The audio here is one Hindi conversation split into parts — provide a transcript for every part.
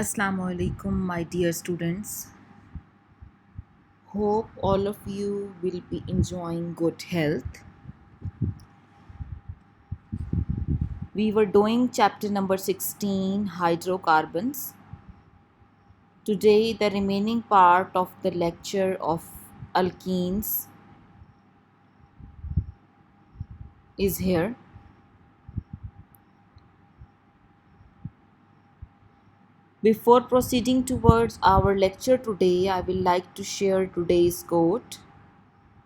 Assalamu alaikum, my dear students. Hope all of you will be enjoying good health. We were doing chapter number 16, hydrocarbons. Today, the remaining part of the lecture of alkenes is here. Before proceeding towards our lecture today, I will like to share today's quote.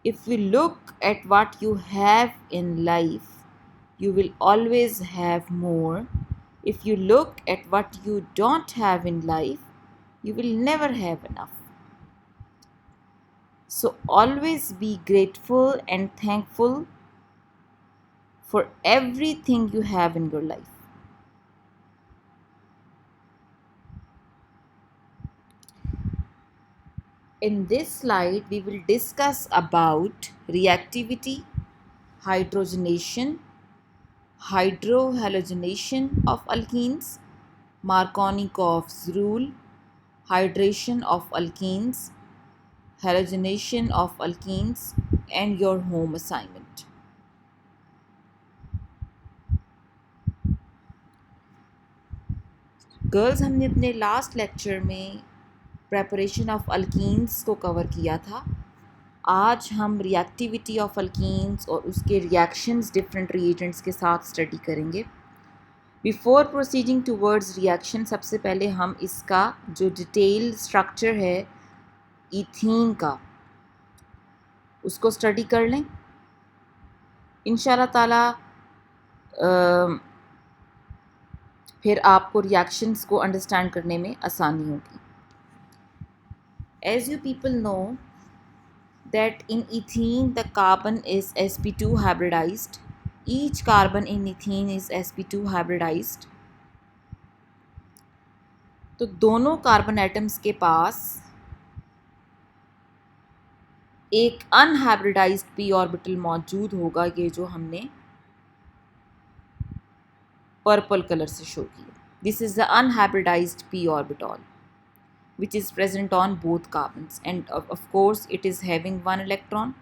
If you look at what you have in life, you will always have more. If you look at what you don't have in life, you will never have enough. So always be grateful and thankful for everything you have in your life. In this slide, we will discuss about reactivity, hydrogenation, hydrohalogenation of alkenes, Markovnikov's rule, hydration of alkenes, halogenation of alkenes, and your home assignment. Girls, हमने अपने लास्ट लेक्चर में प्रेपरेशन ऑफ अल्कीन्स को कवर किया था. आज हम रिएक्टिविटी ऑफ अल्कीन्स और उसके रिएक्शंस डिफरेंट रिएजेंट्स के साथ स्टडी करेंगे. बिफोर प्रोसीडिंग टूवर्ड्स रिएक्शन, सबसे पहले हम इसका जो डिटेल स्ट्रक्चर है ईथीन का, उसको स्टडी कर लें. इंशाल्लाह ताला फिर आपको रिएक्शंस को अंडरस्टैंड करने में आसानी होगी. As you people know that in ethene the carbon is sp2 hybridized. Each carbon in ethene is sp2 hybridized. तो दोनों कार्बन एटम्स के पास एक अनहाइब्रिडाइज्ड p ऑर्बिटल मौजूद होगा, ये जो हमने पर्पल कलर से शो किया. This is the unhybridised p orbital which is present on both carbons, and of course it is having one electron.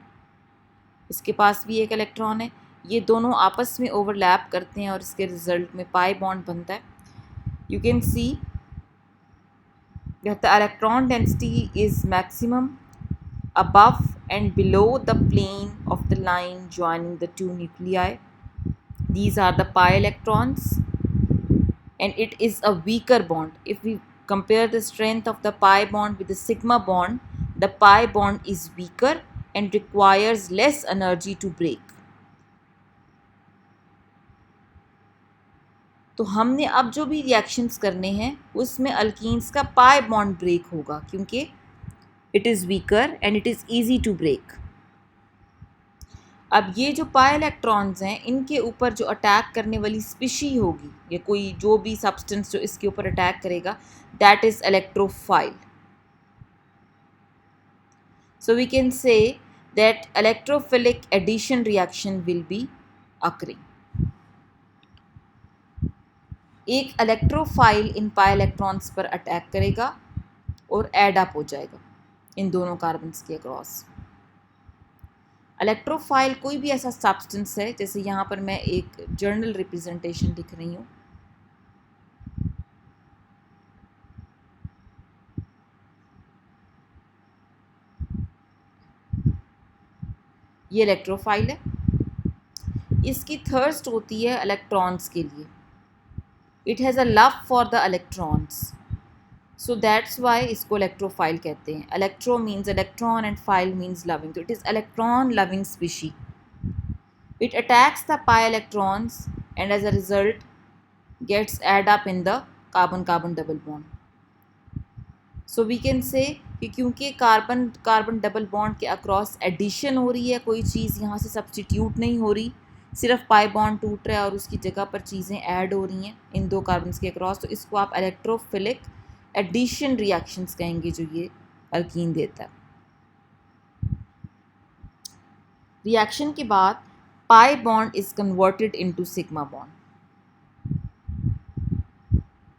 इसके पास भी एक इलेक्ट्रॉन है. ये दोनों आपस में ओवरलैप करते हैं और इसके रिजल्ट में पाई बॉन्ड बनता है. You can see that the electron density is maximum above and below the plane of the line joining the two nuclei. These are the pi electrons, and it is a weaker bond. If we compare the strength of the pi bond with the sigma bond, the pi bond is weaker and requires less energy to break. तो हमने अब जो भी रिएक्शंस करने हैं उसमें अल्कीन्स का पाई बॉन्ड ब्रेक होगा, क्योंकि it is weaker and it is easy to break. अब ये जो पाई इलेक्ट्रॉन्स हैं, इनके ऊपर जो अटैक करने वाली स्पीशी होगी या कोई जो भी सब्सटेंस जो इसके ऊपर अटैक करेगा, that is electrophile. So we can say that electrophilic addition reaction will be occurring. एक इलेक्ट्रोफाइल इन पाई इलेक्ट्रॉन्स पर अटैक करेगा और एड अप हो जाएगा इन दोनों कार्बन्स के अक्रॉस. इलेक्ट्रोफाइल कोई भी ऐसा सब्सटेंस है, जैसे यहाँ पर मैं एक जर्नल रिप्रेजेंटेशन लिख रही हूँ. ये इलेक्ट्रोफाइल है. इसकी थर्स्ट होती है इलेक्ट्रॉन्स के लिए. It has a love for the electrons, so that's why इसको इलेक्ट्रोफाइल कहते हैं. Electro means electron and phile means loving, तो it is electron loving species. It attacks the pi electrons and as a result gets add up in the carbon-carbon double bond. So we can say कि क्योंकि कार्बन डबल बॉन्ड के अक्रॉस एडिशन हो रही है, कोई चीज़ यहाँ से सब्सटीट्यूट नहीं हो रही, सिर्फ पाई बॉन्ड टूट रहा है और उसकी जगह पर चीज़ें ऐड हो रही हैं इन दो कार्बन्स के अक्रॉस, तो इसको आप इलेक्ट्रोफिलिक एडिशन रिएक्शंस कहेंगे जो ये अल्कीन देता है. रिएक्शन के बाद pi bond is converted into sigma bond.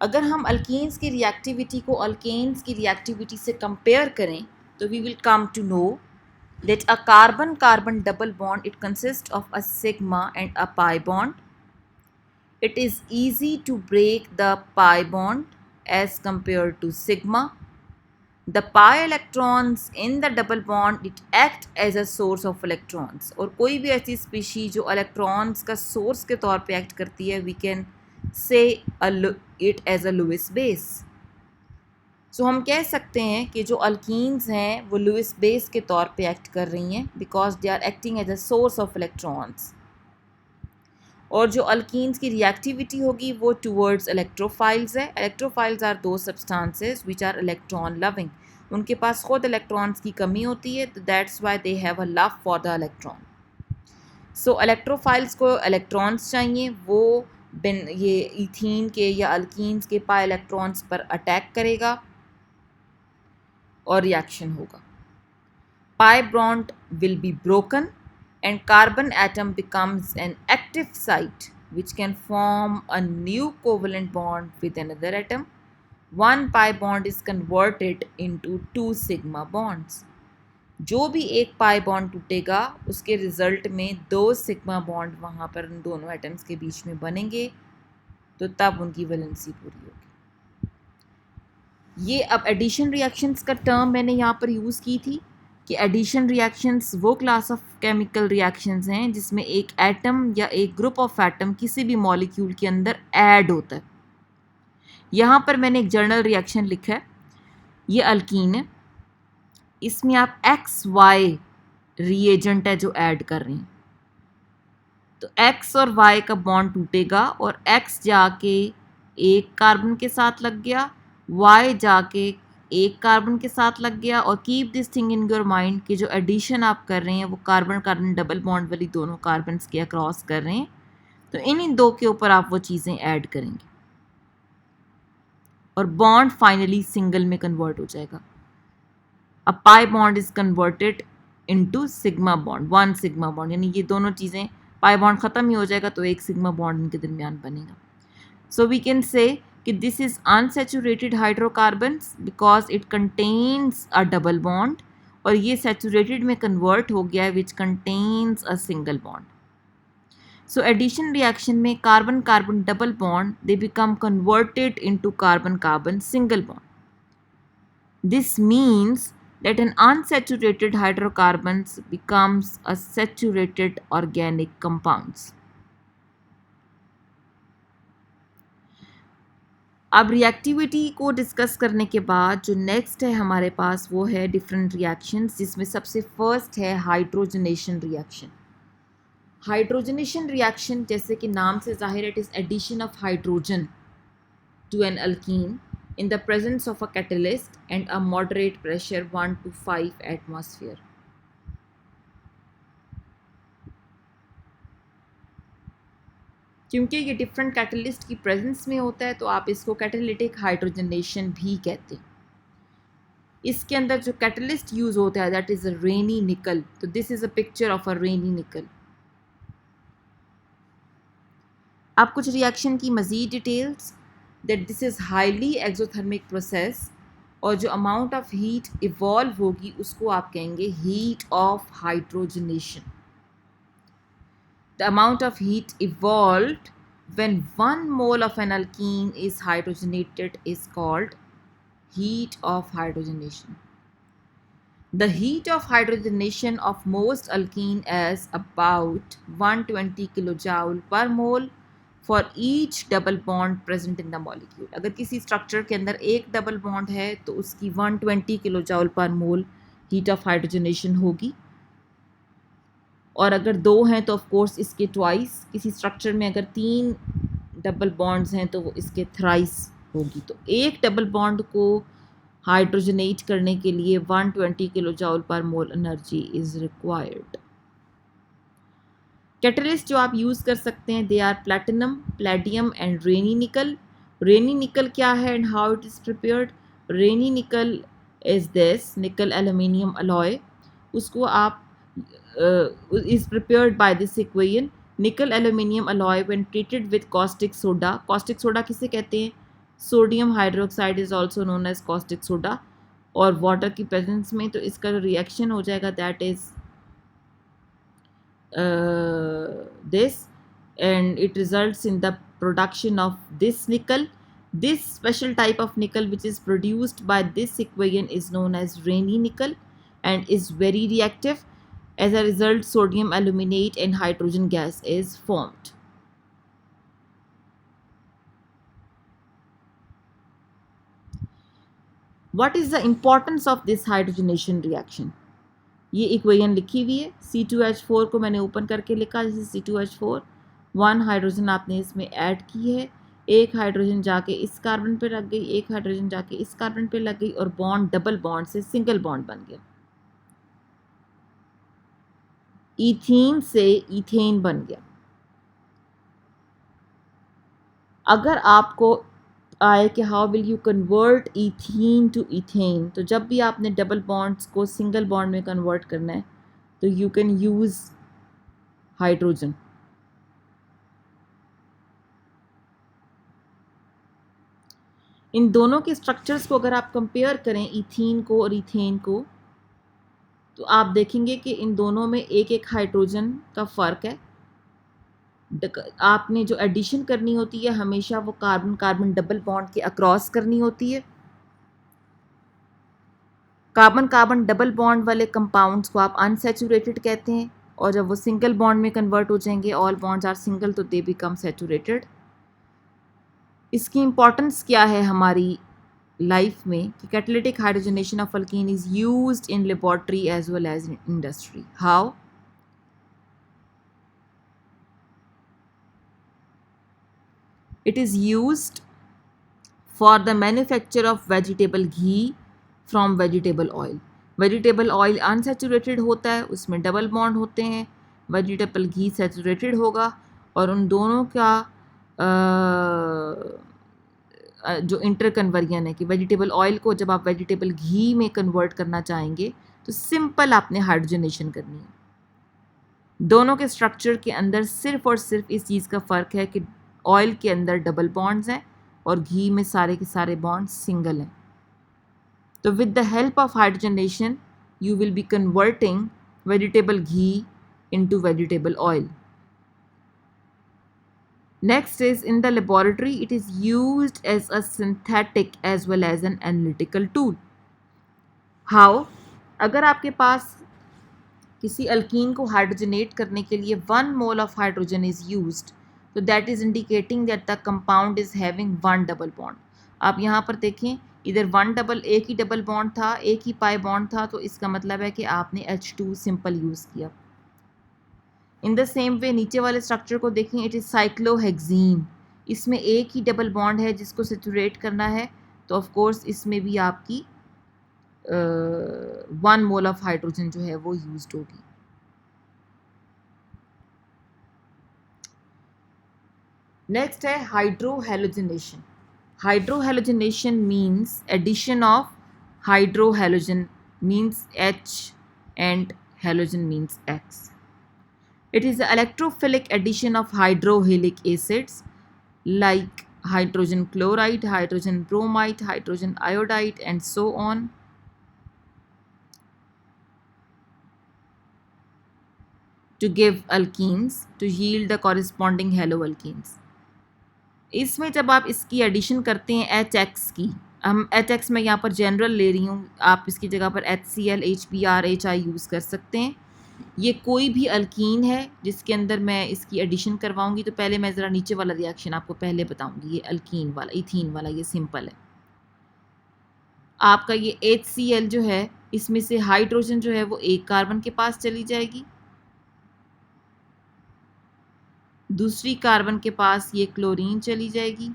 अगर हम अल्कीन्स की रिएक्टिविटी को अल्केन्स की रिएक्टिविटी से कंपेयर करें तो we will come to know that a carbon-carbon double bond, it consists of a sigma and a pi bond. It is easy to break the pi bond as compared to sigma. The pi electrons in the double bond, it act as a source of electrons. और कोई भी ऐसी स्पीशी जो electrons का source के तौर पे act करती है, we can say it as a Lewis base. सो हम कह सकते हैं कि जो अल्कीन्स हैं वो लुइस बेस के तौर पे एक्ट कर रही हैं because they are acting as a source of electrons. और जो अल्कीन्स की रिएक्टिविटी होगी वो टूवर्ड्स इलेक्ट्रोफाइल्स है। Electrophiles are the substances which are electron loving. उनके पास खुद इलेक्ट्रॉन्स की कमी होती है, तो that's why they have a love for the electron. So electrophiles को इलेक्ट्रॉन्स चाहिए, वो ये इथीन के या अल्कीन्स के पाई इलेक्ट्रॉन्स पर अटैक करेगा और रिएक्शन होगा। pi bond will be broken and carbon atom becomes an active site which can form a new covalent bond with another atom. One pi bond is converted into two sigma bonds. जो भी एक पाई बॉन्ड टूटेगा उसके रिजल्ट में दो सिग्मा बॉन्ड वहाँ पर उन दोनों एटम्स के बीच में बनेंगे, तो तब उनकी वैलेंसी पूरी होगी। ये अब एडिशन रिएक्शंस का टर्म मैंने यहाँ पर यूज़ की थी कि एडिशन रिएक्शंस वो क्लास ऑफ केमिकल रिएक्शंस हैं जिसमें एक एटम या एक ग्रुप ऑफ एटम किसी भी मॉलिक्यूल के अंदर ऐड होता है। यहाँ पर मैंने एक जर्नल रिएक्शन लिखा है, ये अल्कीन है, इसमें आप XY रिएजेंट है जो ऐड कर रहे हैं, तो X और Y का बॉन्ड टूटेगा और X जाके एक कार्बन के साथ लग गया, Y जाके एक कार्बन के साथ लग गया। और keep this thing in your mind कि जो एडिशन आप कर रहे हैं वो कार्बन कार्बन डबल बॉन्ड वाली दोनों कार्बन्स के अक्रॉस कर रहे हैं, तो इन दो के ऊपर आप वो चीज़ें ऐड करेंगे और बॉन्ड फाइनली सिंगल में कन्वर्ट हो जाएगा। A pi bond is converted into sigma bond, one sigma bond, यानी ये दोनों चीज़ें, पाई बॉन्ड ख़त्म ही हो जाएगा तो एक सिग्मा बॉन्ड इनके दरमियान बनेगा। सो वी कैन से कि this is unsaturated hydrocarbons because it contains a double bond, और ये सेचुरेटेड में कन्वर्ट हो गया है which contains a single bond. So addition reaction में carbon carbon double bond they become converted into carbon carbon single bond. This means that an unsaturated hydrocarbons becomes a saturated organic compounds. अब रिएक्टिविटी को डिस्कस करने के बाद जो नेक्स्ट है हमारे पास वो है डिफरेंट रिएक्शंस, जिसमें सबसे फर्स्ट है हाइड्रोजनेशन रिएक्शन। हाइड्रोजनेशन रिएक्शन जैसे कि नाम से जाहिर है, it is addition of hydrogen to an alkene in the presence of a catalyst and a moderate pressure 1 to 5 atmosphere. क्योंकि ये डिफरेंट कैटलिस्ट की प्रेजेंस में होता है तो आप इसको कैटालिटिक हाइड्रोजनेशन भी कहते हैं। इसके अंदर जो कैटलिस्ट यूज होता है that is a Raney nickel, तो this is a picture of a Raney nickel. आप कुछ रिएक्शन की मजीद details, that this is highly exothermic process, और जो amount of heat evolve होगी उसको आप कहेंगे heat of hydrogenation. The amount of heat evolved when 1 mole of an alkene is hydrogenated is called heat of hydrogenation. The heat of hydrogenation of most alkene is about 120 kilojoule per mole for each double bond present in the molecule. अगर किसी स्ट्रक्चर के अंदर एक डबल बॉन्ड है तो उसकी 120 किलो जूल पर मोल हीट ऑफ हाइड्रोजनेशन होगी, और अगर दो हैं तो ऑफ कोर्स इसके ट्वाइस। किसी स्ट्रक्चर में अगर 3 डबल बॉन्ड्स हैं तो वो इसके थ्राइस होगी। तो एक डबल बॉन्ड को हाइड्रोजनेट करने के लिए 120 किलो जूल पर mole energy is required. Catalyst जो आप यूज़ कर सकते हैं they are platinum, palladium and Raney nickel. Raney nickel क्या है and how it is prepared? Raney nickel is this nickel aluminium alloy. उसको आप is prepared by this equation nickel aluminium alloy when treated with caustic soda. Caustic soda किसे कहते हैं? Sodium hydroxide is also known as caustic soda, और वाटर की प्रेजेंस में तो इसका जो रिएक्शन हो जाएगा that is this, and it results in the production of this nickel. This special type of nickel which is produced by this equation is known as Raney nickel and is very reactive. As a result, sodium aluminate and hydrogen gas is formed. What is the importance of this hydrogenation reaction? ये इक्वेशन लिखी हुई है, C2H4 को मैंने ओपन करके लिखा, जैसे C2H4 1 हाइड्रोजन आपने इसमें ऐड की है, एक हाइड्रोजन जाके इस कार्बन पे लग गई, एक हाइड्रोजन जाके इस कार्बन पे लग गई, और बॉन्ड डबल बॉन्ड से सिंगल बॉन्ड बन गया, इथीन से इथेन बन गया। अगर आपको आए कि how will you convert ethene to ethane, तो जब भी आपने डबल बॉन्ड्स को सिंगल बॉन्ड में कन्वर्ट करना है तो यू कैन यूज़ हाइड्रोजन। इन दोनों के स्ट्रक्चर्स को अगर आप कंपेयर करें, इथीन को और इथेन को, तो आप देखेंगे कि इन दोनों में एक एक हाइड्रोजन का फ़र्क है। आपने जो एडिशन करनी होती है हमेशा वो कार्बन कार्बन डबल बॉन्ड के अक्रॉस करनी होती है। कार्बन कार्बन डबल बॉन्ड वाले कंपाउंड्स को आप अनसैचुरेटेड कहते हैं, और जब वो सिंगल बॉन्ड में कन्वर्ट हो जाएंगे, ऑल बॉन्ड्स आर सिंगल, तो दे बिकम सैचुरेटेड। इसकी इम्पॉर्टेंस क्या है हमारी लाइफ में कि catalytic hydrogenation of alkene is used in laboratory as well as in industry. How? It is used for the manufacture of vegetable ghee from vegetable oil. Vegetable oil unsaturated होता है, उसमें डबल बॉन्ड होते हैं, वेजिटेबल घी सैचुरेटेड होगा, और उन दोनों का जो इंटर कन्वर्जन है कि वेजिटेबल ऑयल को जब आप वेजिटेबल घी में कन्वर्ट करना चाहेंगे तो सिंपल आपने हाइड्रोजनेशन करनी है। दोनों के स्ट्रक्चर के अंदर सिर्फ और सिर्फ इस चीज़ का फ़र्क है कि ऑयल के अंदर डबल बॉन्ड्स हैं और घी में सारे के सारे बॉन्ड्स सिंगल हैं। तो with the help of hydrogenation you will be converting vegetable ghee into vegetable oil. Next is in the laboratory it is used as a synthetic as well as an analytical tool. How? अगर आपके पास किसी अल्कीन को हाइड्रोजनेट करने के लिए 1 mole of hydrogen is used, तो that is indicating that the compound is having 1 double bond. आप यहाँ पर देखें, इधर एक ही डबल बॉन्ड था, एक ही पाई बॉन्ड था, तो इसका मतलब है कि आपने H2 सिंपल यूज़ किया। इन द सेम वे नीचे वाले स्ट्रक्चर को देखें, इट इज़ साइक्लोहेक्सीन, इसमें एक ही डबल बॉन्ड है जिसको सेचुरेट करना है, तो ऑफ कोर्स इसमें भी आपकी 1 मोल ऑफ हाइड्रोजन जो है वो यूज्ड होगी। नेक्स्ट है hydrohalogenation. Hydrohalogenation means addition of hydrohalogen means H and halogen means X. It is the electrophilic addition of hydrohalic acids like hydrogen chloride, hydrogen bromide, hydrogen iodide and so on to give alkenes to yield the corresponding haloalkenes. इसमें जब आप इसकी एडिशन करते हैं HX की, हम HX में यहाँ पर जनरल ले रही हूँ, आप इसकी जगह पर HCl, HBr, HI यूज़ कर सकते हैं। ये कोई भी अल्कीन है जिसके अंदर मैं इसकी एडिशन करवाऊंगी, तो पहले मैं ज़रा नीचे वाला रिएक्शन आपको पहले बताऊंगी। ये अल्कीन वाला, इथीन वाला, ये सिंपल है। आपका ये HCl जो है, इसमें से हाइड्रोजन जो है वो एक कार्बन के पास चली जाएगी, दूसरी कार्बन के पास ये क्लोरीन चली जाएगी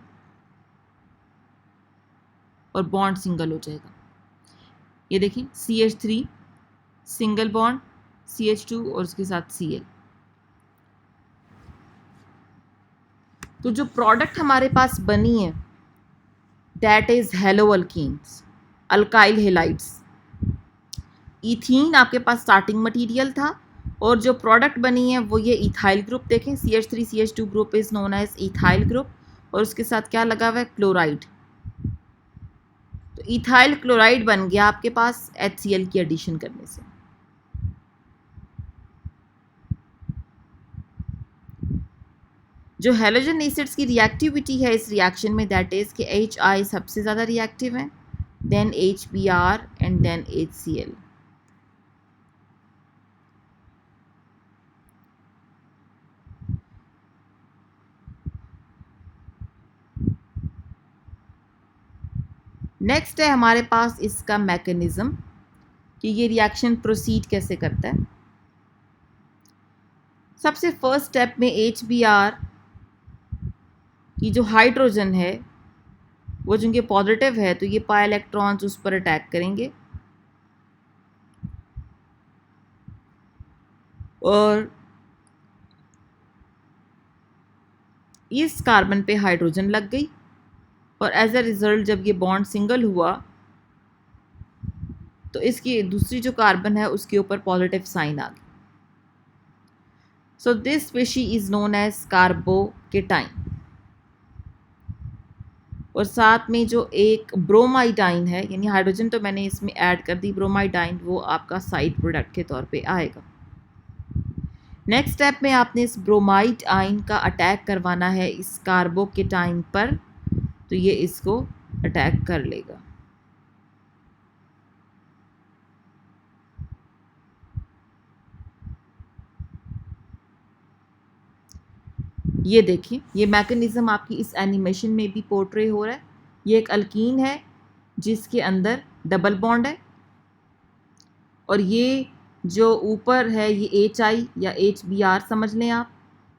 और बॉन्ड सिंगल हो जाएगा। ये देखें, CH3 सिंगल बॉन्ड, CH2 और उसके साथ Cl। तो जो प्रोडक्ट हमारे पास बनी है that is haloalkenes, alkyl halides. Ethene आपके पास स्टार्टिंग मटेरियल था और जो प्रोडक्ट बनी है वो ये इथाइल ग्रुप। देखें, CH3 CH2 group is known as ethyl group, और उसके साथ क्या लगा हुआ है, क्लोराइड। तो इथाइल क्लोराइड बन गया आपके पास HCl की एडिशन करने से। जो हेलोजन एसिड्स की रिएक्टिविटी है इस रिएक्शन में, दैट इज़ कि HI सबसे ज़्यादा रिएक्टिव है, then HBr and then HCl। Next है हमारे पास इसका मैकेनिज्म कि ये रिएक्शन प्रोसीड कैसे करता है। सबसे फर्स्ट स्टेप में HBr की जो हाइड्रोजन है वो चूँकि पॉजिटिव है तो ये पाई इलेक्ट्रॉन्स उस पर अटैक करेंगे और इस कार्बन पे हाइड्रोजन लग गई और एज अ रिज़ल्ट जब ये बॉन्ड सिंगल हुआ तो इसकी दूसरी जो कार्बन है उसके ऊपर पॉजिटिव साइन आ गया। So this species is known as carbocation. और साथ में जो एक ब्रोमाइडाइन है, यानी हाइड्रोजन तो मैंने इसमें ऐड कर दी, ब्रोमाइडाइन वो आपका साइड प्रोडक्ट के तौर पे आएगा। नेक्स्ट स्टेप में आपने इस ब्रोमाइड आइन का अटैक करवाना है इस कार्बोकेटाइन पर, तो ये इसको अटैक कर लेगा। ये देखिए, ये मैकेनिज्म आपकी इस एनिमेशन में भी पोर्ट्रे हो रहा है। ये एक अल्कीन है जिसके अंदर डबल बॉन्ड है और ये जो ऊपर है ये HI या HBr समझ लें आप,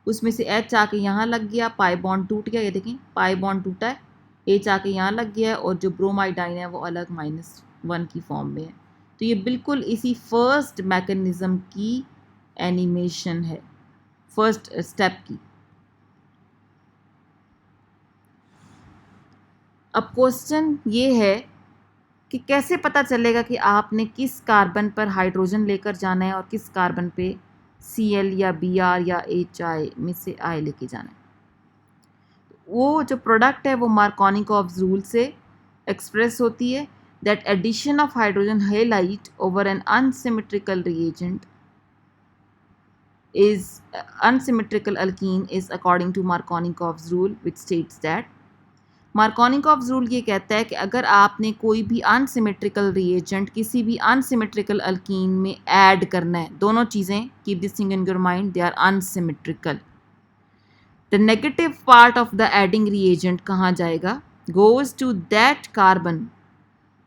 उसमें से H आके यहाँ लग गया, पाई बॉन्ड टूट गया। ये देखें पाई बॉन्ड टूटा है, H आके यहाँ लग गया है और जो ब्रोमाइडाइन है वो अलग -1 की फॉर्म में है। तो ये बिल्कुल इसी फर्स्ट मैकेनिज्म की एनिमेशन है, फर्स्ट स्टेप की। अब क्वेश्चन ये है कि कैसे पता चलेगा कि आपने किस कार्बन पर हाइड्रोजन लेकर जाना है और किस कार्बन पे Cl या Br या HI में से I लेके जाना है। वो जो प्रोडक्ट है वो मार्कोनिकॉव्स रूल से एक्सप्रेस होती है, that addition of hydrogen halide over an unsymmetrical reagent is unsymmetrical alkene is according to Markovnikov's rule, which states that Markovnikov's rule ये कहता है कि अगर आपने कोई भी अनसिमेट्रिकल रिएजेंट किसी भी अनसिमेट्रिकल अल्कीन में ऐड करना है, दोनों चीज़ें keep this thing in your mind, they are unsymmetrical, the negative part of the adding reagent कहाँ जाएगा, goes to that carbon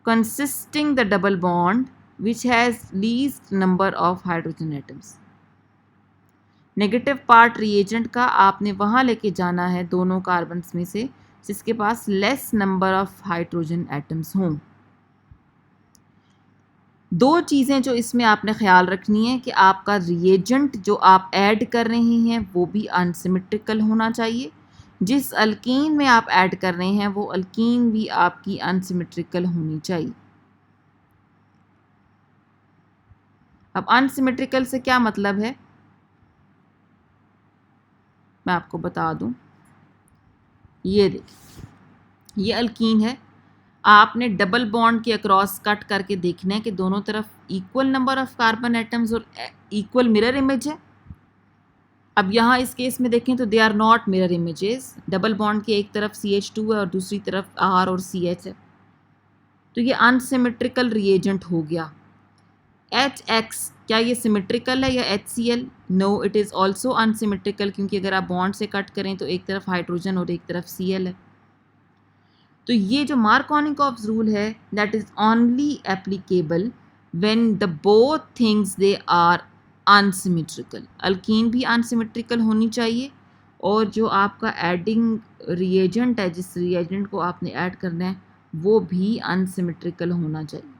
consisting the double bond which has least number of hydrogen atoms. Negative part reagent का आपने वहाँ लेके जाना है दोनों कार्बन्स में से जिसके पास less number of hydrogen atoms हों। दो चीज़ें जो इसमें आपने ख्याल रखनी है कि आपका रिएजेंट जो आप ऐड कर रहे हैं वो भी अनसिमेट्रिकल होना चाहिए, जिस अल्कीन में आप ऐड कर रहे हैं वो अल्कीन भी आपकी अनसिमेट्रिकल होनी चाहिए। अब अनसिमेट्रिकल से क्या मतलब है मैं आपको बता दूं। ये देखिए, ये अल्कीन है, आपने डबल बॉन्ड के अक्रॉस कट करके देखना है कि दोनों तरफ equal number of carbon atoms और इक्वल मिरर इमेज है। अब यहाँ इस केस में देखें तो they are not mirror images, double bond के एक तरफ CH2 है और दूसरी तरफ R और CH है, तो ये अनसिमेट्रिकल रिएजेंट हो गया। HX क्या ये सिमेट्रिकल है या HCl? No, it is also unsymmetrical, क्योंकि अगर आप बॉन्ड से कट करें तो एक तरफ हाइड्रोजन और एक तरफ Cl है। तो ये जो मार्कोनिकॉव्स रूल है that is only applicable when the both things they are unsymmetrical. Alkene भी अनसिमेट्रिकल होनी चाहिए और जो आपका एडिंग रिएजेंट है, जिस रिएजेंट को आपने ऐड करना है वो भी अनसिमेट्रिकल होना चाहिए,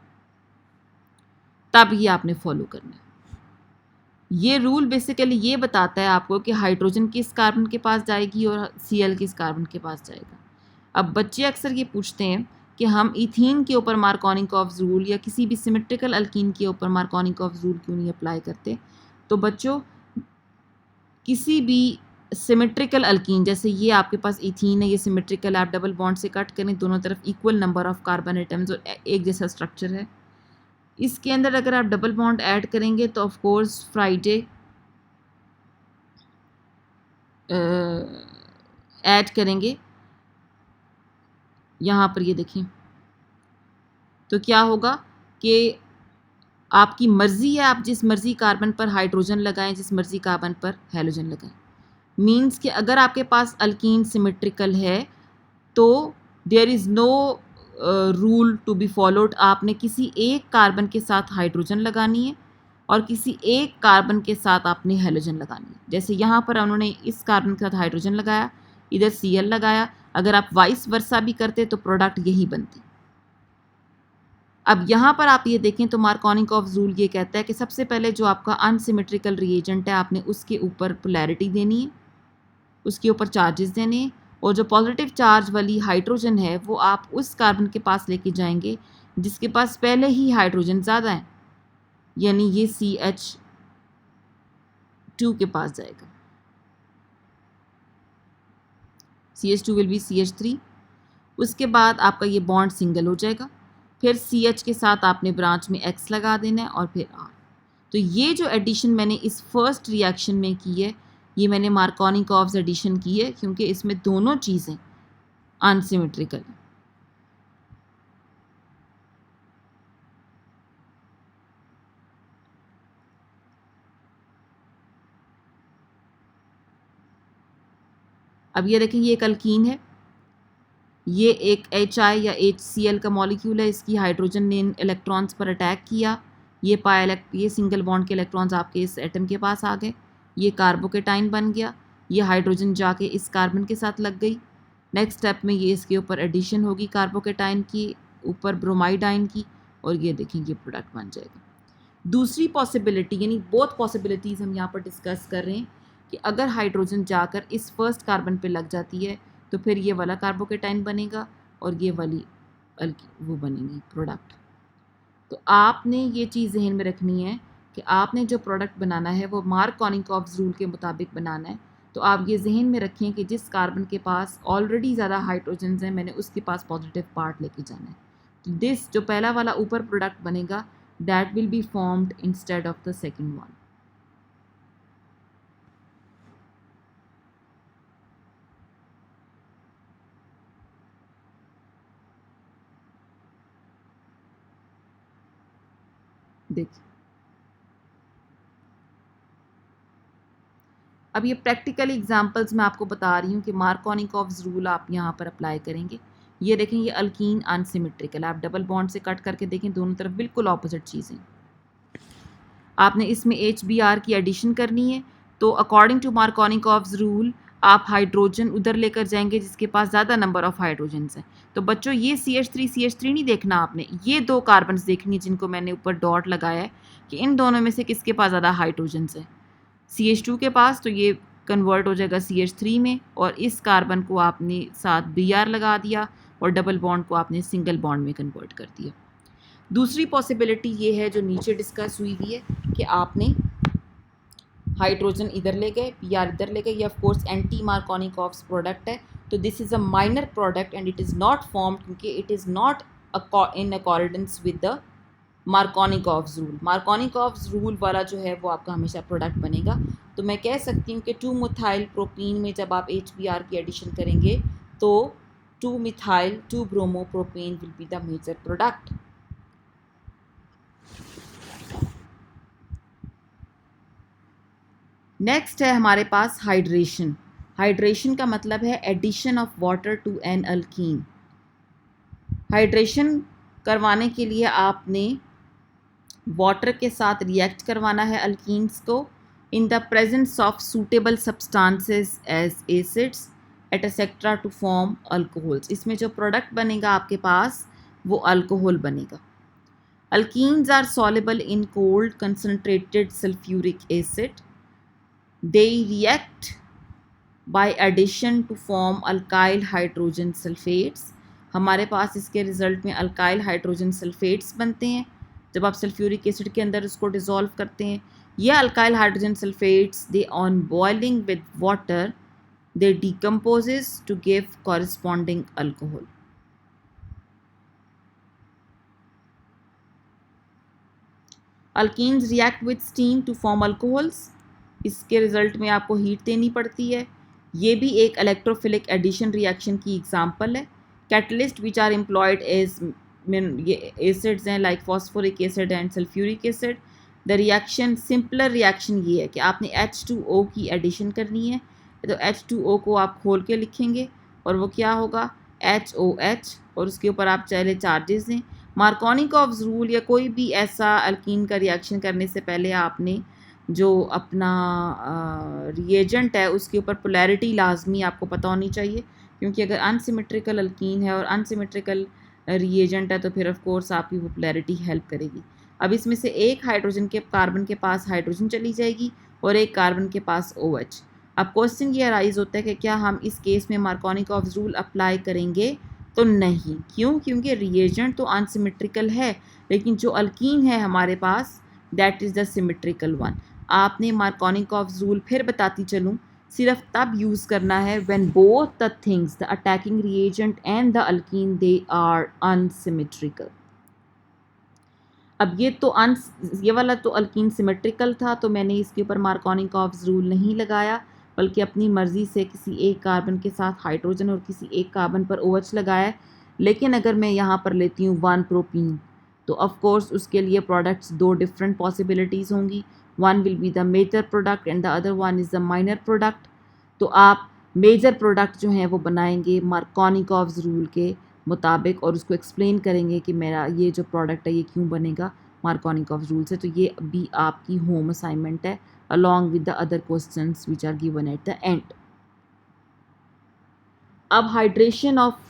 तब ये आपने फॉलो करना है। ये रूल बेसिकली ये बताता है आपको कि हाइड्रोजन किस कार्बन के पास जाएगी और Cl किस कार्बन के पास जाएगा। अब बच्चे अक्सर ये पूछते हैं कि हम इथीन के ऊपर मार्कोनिकॉव्स रूल या किसी भी सिमेट्रिकल अल्कीन के ऊपर मार्कोनिकॉव्स रूल क्यों नहीं अप्लाई करते। तो बच्चों, किसी भी सिमेट्रिकल अल्कीन, जैसे ये आपके पास इथीन है, ये सिमेट्रिकल, आप डबल बॉन्ड से कट करें, दोनों तरफ equal number of carbon atoms और एक जैसा स्ट्रक्चर है। इसके अंदर अगर आप डबल बॉन्ड ऐड करेंगे तो ऑफ कोर्स फ्राइडे ऐड करेंगे यहाँ पर, ये देखें, तो क्या होगा कि आपकी मर्ज़ी है, आप जिस मर्ज़ी कार्बन पर हाइड्रोजन लगाएं, जिस मर्ज़ी कार्बन पर हैलोजन लगाएं। मीन्स कि अगर आपके पास अल्कीन सिमेट्रिकल है तो there is no rule to be followed. आपने किसी एक कार्बन के साथ हाइड्रोजन लगानी है और किसी एक कार्बन के साथ आपने हैलोजन लगानी है। जैसे यहाँ पर उन्होंने इस कार्बन के साथ हाइड्रोजन लगाया, इधर Cl लगाया, अगर आप वाइस वर्सा भी करते तो प्रोडक्ट यही बनती। अब यहाँ पर आप ये देखें तो मार्कोनिकॉफ रूल ये कहता है कि सबसे पहले जो आपका अनसिमेट्रिकल रिएजेंट है आपने उसके ऊपर पोलैरिटी देनी है, उसके ऊपर चार्जेस देने हैं, और जो पॉजिटिव चार्ज वाली हाइड्रोजन है वो आप उस कार्बन के पास लेके जाएंगे जिसके पास पहले ही हाइड्रोजन ज़्यादा है, यानी ये CH2 के पास जाएगा, CH2 विल बी CH3। उसके बाद आपका ये बॉन्ड सिंगल हो जाएगा, फिर CH के साथ आपने ब्रांच में X लगा देना है और फिर R। तो ये जो एडिशन मैंने इस फर्स्ट रिएक्शन में की है, ये मैंने मार्कोनिकॉफ्स एडिशन की है क्योंकि इसमें दोनों चीज़ें अनसिमेट्रिकल हैं। अब ये देखें, ये एक अल्कीन है, ये एक HI या HCl का मॉलिक्यूल है, इसकी हाइड्रोजन ने इन इलेक्ट्रॉन्स पर अटैक किया, ये सिंगल बॉन्ड के इलेक्ट्रॉन्स आपके इस एटम के पास आ गए, ये कार्बोकेटाइन बन गया, ये हाइड्रोजन जाके इस कार्बन के साथ लग गई। नेक्स्ट स्टेप में ये इसके ऊपर एडिशन होगी कार्बोकेटाइन की ऊपर ब्रोमाइड आयन की, और ये देखेंगे प्रोडक्ट बन जाएगा। दूसरी पॉसिबिलिटी, यानी बोथ पॉसिबिलिटीज़ हम यहाँ पर डिस्कस कर रहे हैं कि अगर हाइड्रोजन जाकर इस फर्स्ट कार्बन पे लग जाती है तो फिर ये वाला कार्बोकेटाइन बनेगा और ये वाली वो बनेगी प्रोडक्ट। तो आपने ये चीज़ जहन में रखनी है कि आपने जो प्रोडक्ट बनाना है वो मार्कोनिकॉफ्स रूल के मुताबिक बनाना है। तो आप ये जहन में रखें कि जिस कार्बन के पास ऑलरेडी ज़्यादा हाइड्रोजन हैं मैंने उसके पास पॉजिटिव पार्ट लेके जाना है। तो दिस जो पहला वाला ऊपर प्रोडक्ट बनेगा that will be formed instead of the second one. देखिए, अब ये प्रैक्टिकल एग्जांपल्स मैं आपको बता रही हूँ कि मार्कोनिकॉफ्स रूल आप यहाँ पर अप्लाई करेंगे। ये देखें, ये अल्कीन अनसिमेट्रिकल, आप डबल बॉन्ड से कट करके देखें, दोनों तरफ बिल्कुल ऑपोजिट चीज़ें। आपने इसमें HBr की एडिशन करनी है, तो अकॉर्डिंग टू मार्कोनिकॉफ्स रूल आप हाइड्रोजन उधर लेकर जाएंगे जिसके पास ज़्यादा नंबर ऑफ़ हाइड्रोजन्स हैं। तो बच्चों ये CH3 नहीं देखना आपने, ये दो कार्बन्स देखनी है जिनको मैंने ऊपर डॉट लगाया है कि इन दोनों में से किसके पास ज़्यादा हाइड्रोजन्स हैं। CH2 के पास, तो ये कन्वर्ट हो जाएगा CH3 में, और इस कार्बन को आपने साथ Br लगा दिया और डबल बॉन्ड को आपने सिंगल बॉन्ड में कन्वर्ट कर दिया। दूसरी पॉसिबिलिटी ये है जो नीचे डिस्कस हुई हुई है कि आपने हाइड्रोजन इधर ले गए, Br इधर ले गए, ये of course anti Markovnikov's product है। तो this is a minor product and it is not formed क्योंकि it is not in accordance with the Markovnikov's rule. Markovnikov's rule वाला जो है वो आपका हमेशा प्रोडक्ट बनेगा। तो मैं कह सकती हूँ कि 2-मिथाइल प्रोपीन में जब आप HBr की एडिशन करेंगे तो two methyl two bromo propane will be the major product. Next है हमारे पास हाइड्रेशन। हाइड्रेशन का मतलब है addition of water to an alkene. Hydration करवाने के लिए आपने वाटर के साथ रिएक्ट करवाना है अल्कीन्स को in the presence of suitable substances as acids etcetera to form alcohols. इसमें जो प्रोडक्ट बनेगा आपके पास वो अल्कोहल बनेगा। Alkenes are soluble in cold concentrated sulphuric acid. They react by addition to form alkyl hydrogen sulfates। हमारे पास इसके रिज़ल्ट में अल्काइल हाइड्रोजन सल्फेट्स बनते हैं जब आप सल्फ्यूरिक एसिड के अंदर उसको डिज़ोल्व करते हैं। ये alkyl hydrogen sulphates they on boiling with water they decomposes to give corresponding alcohol. Alkenes react with steam to form alcohols. इसके रिजल्ट में आपको हीट देनी पड़ती है। ये भी एक इलेक्ट्रोफिलिक एडिशन रिएक्शन की एग्जांपल है। Catalyst which are employed as ये एसिड्स हैं like phosphoric acid and sulphuric acid. The reaction simpler reaction ये है कि आपने H2O की एडिशन करनी है, तो H2O को आप खोल के लिखेंगे और वो क्या होगा HOH, और उसके ऊपर आप चाहे चार्जेस दें। मार्कोनिकॉव्स रूल या कोई भी ऐसा अल्कीन का रिएक्शन करने से पहले आपने जो अपना रिएजेंट है उसके ऊपर पोलैरिटी लाजमी आपको पता होनी चाहिए, क्योंकि अगर अनसिमेट्रिकल अल्कीन है और अनसिमेट्रिकल रिएजेंट है तो फिर ऑफ कोर्स आपकी वो पोलैरिटी हेल्प करेगी। अब इसमें से एक हाइड्रोजन के कार्बन के पास हाइड्रोजन चली जाएगी और एक कार्बन के पास OH। अब क्वेश्चन ये अराइज होता है कि क्या हम इस केस में मार्कोनिकॉव्स रूल अप्लाई करेंगे? तो नहीं। क्यों? क्योंकि रिएजेंट तो अनसिमेट्रिकल है, लेकिन जो अल्कीन है हमारे पास that is the symmetrical one. आपने मार्कोनिकॉव्स रूल फिर बताती चलूँ सिर्फ तब यूज़ करना है when both the things the attacking reagent and the alkene they are unsymmetrical. अब ये वाला तो अल्कीन सिमेट्रिकल था, तो मैंने इसके ऊपर मार्कोनिकॉव्स रूल नहीं लगाया, बल्कि अपनी मर्ज़ी से किसी एक कार्बन के साथ हाइड्रोजन और किसी एक कार्बन पर OH लगाया। लेकिन अगर मैं यहाँ पर लेती हूँ 1 प्रोपीन, तो ऑफ कोर्स उसके लिए प्रोडक्ट्स दो डिफरेंट पॉसिबिलिटीज़ होंगी। One will be the major product and the other one is the minor product. तो आप मेजर प्रोडक्ट जो हैं वो बनाएंगे मार्कोनिकॉव्स रूल के मुताबिक और उसको एक्सप्लेन करेंगे कि मेरा ये जो प्रोडक्ट है ये क्यों बनेगा मार्कोनिकॉव्स रूल से। तो ये भी आपकी होम असाइनमेंट है along with the other questions which are given at the end. अब हाइड्रेशन ऑफ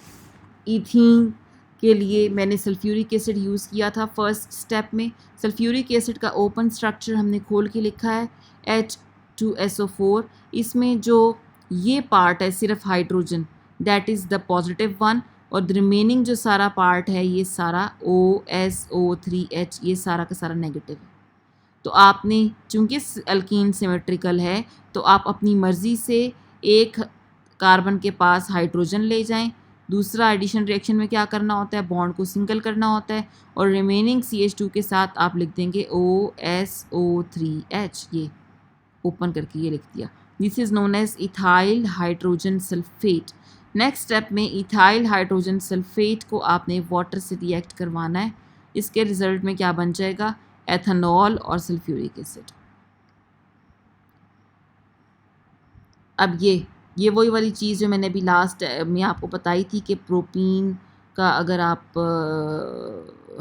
ईथीन के लिए मैंने सल्फ्यूरिक एसिड यूज़ किया था फर्स्ट स्टेप में। सल्फ्यूरिक एसिड का ओपन स्ट्रक्चर हमने खोल के लिखा है H2SO4। इसमें जो ये पार्ट है सिर्फ hydrogen that is the positive one, और द रिमेनिंग जो सारा पार्ट है ये सारा OSO3H, ये सारा का सारा नेगेटिव है। तो आपने चूँकि अल्कीन सिमेट्रिकल है तो आप अपनी मर्ज़ी से एक कार्बन के पास हाइड्रोजन ले जाएं, दूसरा एडिशन रिएक्शन में क्या करना होता है बॉन्ड को सिंगल करना होता है, और रिमेनिंग CH2 के साथ आप लिख देंगे OSO3H, ये ओपन करके ये लिख दिया। This is known as ethyl hydrogen sulphate. Next step में इथाइल हाइड्रोजन सल्फेट को आपने वाटर से रिएक्ट करवाना है। इसके रिजल्ट में क्या बन जाएगा एथेनॉल और सल्फ्यूरिक एसिड। अब ये वही वाली चीज़ जो मैंने अभी लास्ट में आपको बताई थी कि प्रोपीन का अगर आप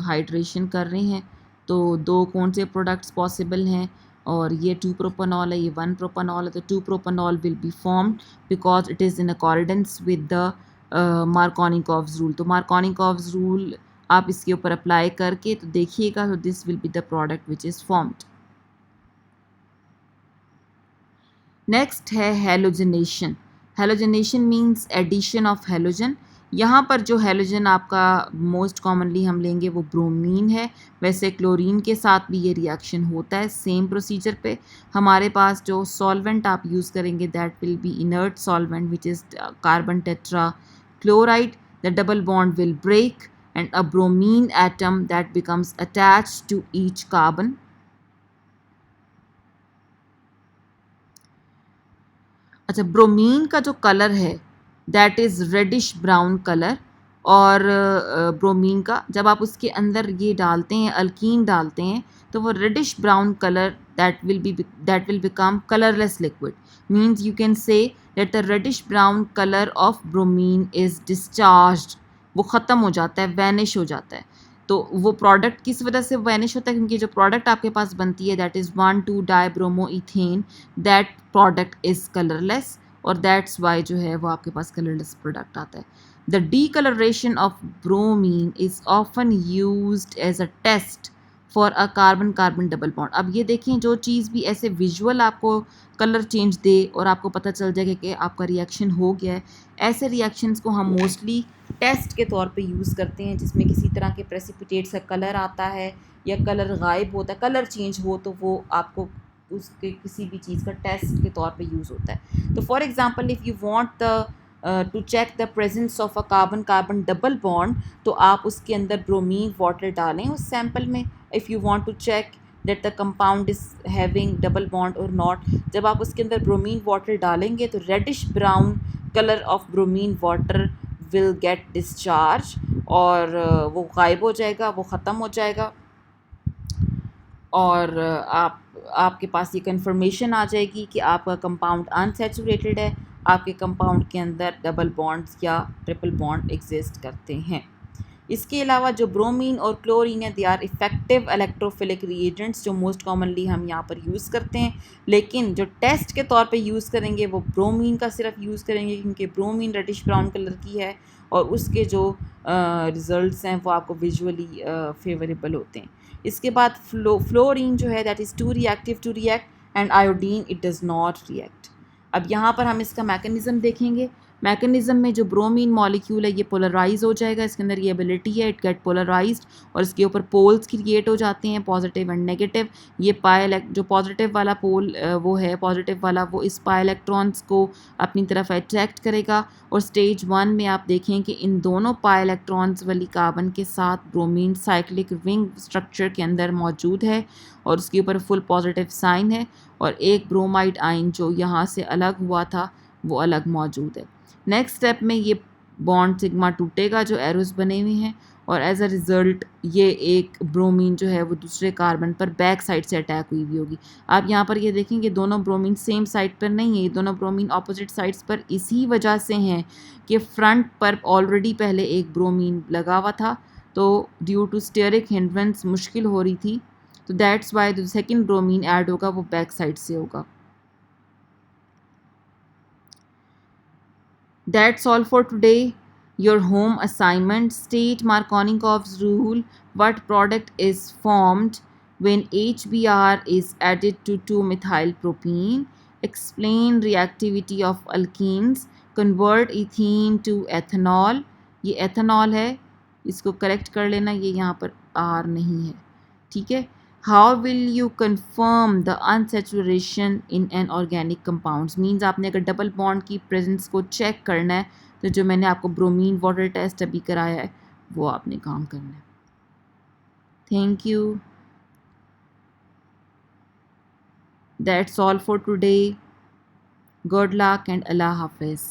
हाइड्रेशन कर रहे हैं तो दो कौन से प्रोडक्ट्स पॉसिबल हैं, और ये 2 प्रोपेनॉल है, ये 1 प्रोपेनॉल है। तो 2 propanol will be formed because it is in accordance with the Markovnikov's rule. तो मार्कोनिकॉव्स रूल आप इसके ऊपर अप्लाई करके तो देखिएगा, तो this will be the product which is formed. Next है halogenation. Halogenation means addition of halogen. यहाँ पर जो हेलोजन आपका मोस्ट कॉमनली हम लेंगे वो ब्रोमीन है। वैसे क्लोरीन के साथ भी ये रिएक्शन होता है सेम प्रोसीजर पे। हमारे पास जो सॉल्वेंट आप यूज़ करेंगे that will be inert solvent which is carbon tetra chloride. The double bond will break and a bromine atom that becomes attached to each carbon. अच्छा, ब्रोमीन का जो कलर है that is reddish brown colour, और ब्रोमीन का जब आप उसके अंदर ये डालते हैं अल्कीन डालते हैं तो वो reddish brown colour that will become colorless liquid. Means you can say that the reddish brown color of bromine is discharged. वो ख़त्म हो जाता है, वैनिश हो जाता है। तो वो प्रोडक्ट किस वजह से वैनिश होता है? क्योंकि जो प्रोडक्ट आपके पास बनती है that is one two dibromoethane, that product is colourless, और दैट्स वाई जो है वो आपके पास कलरलेस प्रोडक्ट आता है। The decolouration of bromine is often used as a test for a carbon carbon double bond. अब ये देखें, जो चीज़ भी ऐसे विजुअल आपको कलर चेंज दे और आपको पता चल जाएगा कि आपका रिएक्शन हो गया है, ऐसे रिएक्शंस को हम मोस्टली टेस्ट के तौर पे यूज़ करते हैं, जिसमें किसी तरह के प्रेसिपिटेट्स का कलर आता है या कलर गायब होता है, कलर चेंज हो, तो वो आपको उसके किसी भी चीज़ का टेस्ट के तौर पे यूज़ होता है। तो for example if you want the to check the presence of a carbon carbon double bond, तो आप उसके अंदर ब्रोमीन वाटर डालें उस सैंपल में। If you want to check that the compound is having double bond और नॉट, जब आप उसके अंदर ब्रोमीन वाटर डालेंगे तो reddish brown colour of bromine water will get discharge, और वो गायब हो जाएगा, वो ख़त्म हो जाएगा, और आपके पास ये कन्फर्मेशन आ जाएगी कि आपका कंपाउंड अनसैचुरेटेड है, आपके कंपाउंड के अंदर डबल बॉन्ड्स या ट्रिपल बॉन्ड एग्जिस्ट करते हैं। इसके अलावा जो ब्रोमीन और क्लोरीन है, they are effective electrophilic reagents जो मोस्ट कॉमनली हम यहाँ पर यूज़ करते हैं। लेकिन जो टेस्ट के तौर पे यूज़ करेंगे वो ब्रोमीन का सिर्फ यूज़ करेंगे, क्योंकि ब्रोमीन रेडिश ब्राउन कलर की है और उसके जो रिज़ल्ट्स हैं वो आपको विजुअली फेवरेबल होते हैं। इसके बाद फ्लोरीन जो है that is too reactive to react, and iodine it does not react. अब यहाँ पर हम इसका मैकेनिज़्म देखेंगे। मैकेनिज़्म में जो ब्रोमीन मॉलिक्यूल है ये पोलराइज हो जाएगा, इसके अंदर ये एबिलिटी है, इट गेट पोलराइज्ड, और इसके ऊपर पोल्स क्रिएट हो जाते हैं, पॉजिटिव एंड नेगेटिव। ये जो पॉजिटिव वाला पोल वो है पॉजिटिव वाला, वो इस पाई इलेक्ट्रॉन्स को अपनी तरफ अट्रैक्ट करेगा। और स्टेज 1 में आप देखें कि इन दोनों पाई इलेक्ट्रॉन्स वाली कार्बन के साथ ब्रोमीन साइक्लिक रिंग स्ट्रक्चर के अंदर मौजूद है और उसके ऊपर फुल पॉजिटिव साइन है, और एक ब्रोमाइड आयन जो यहाँ से अलग हुआ था वो अलग मौजूद है। नेक्स्ट स्टेप में ये बॉन्ड सिग्मा टूटेगा जो एरोस बने हुए हैं, और एज अ रिज़ल्ट ये एक ब्रोमीन जो है वो दूसरे कार्बन पर बैक साइड से अटैक हुई हुई होगी। आप यहाँ पर ये देखेंगे दोनों ब्रोमीन सेम साइड पर नहीं है, ये दोनों ब्रोमीन ऑपोजिट साइड्स पर इसी वजह से हैं कि फ्रंट पर ऑलरेडी पहले एक ब्रोमीन लगा हुआ था, तो ड्यू टू स्टेरिक हिंड्रेंस मुश्किल हो रही थी, तो दैट्स वाई जो सेकेंड ब्रोमीन ऐड होगा वो बैक साइड से होगा। That's all for today. Your home assignment: state Markovnikov's rule. What product is formed when HBr is added to 2-methylpropene? Explain reactivity of alkenes. Convert ethene to ethanol. ये ethanol है, इसको करेक्ट कर लेना, ये यहाँ पर R नहीं है, ठीक है। How will you confirm the unsaturation in an organic compounds, means आपने अगर डबल बॉन्ड की प्रेजेंस को चेक करना है तो जो मैंने आपको ब्रोमीन वाटर टेस्ट अभी कराया है वो आपने काम करना है। Thank you, that's all for today. Good luck and अल्लाह हाफिज़।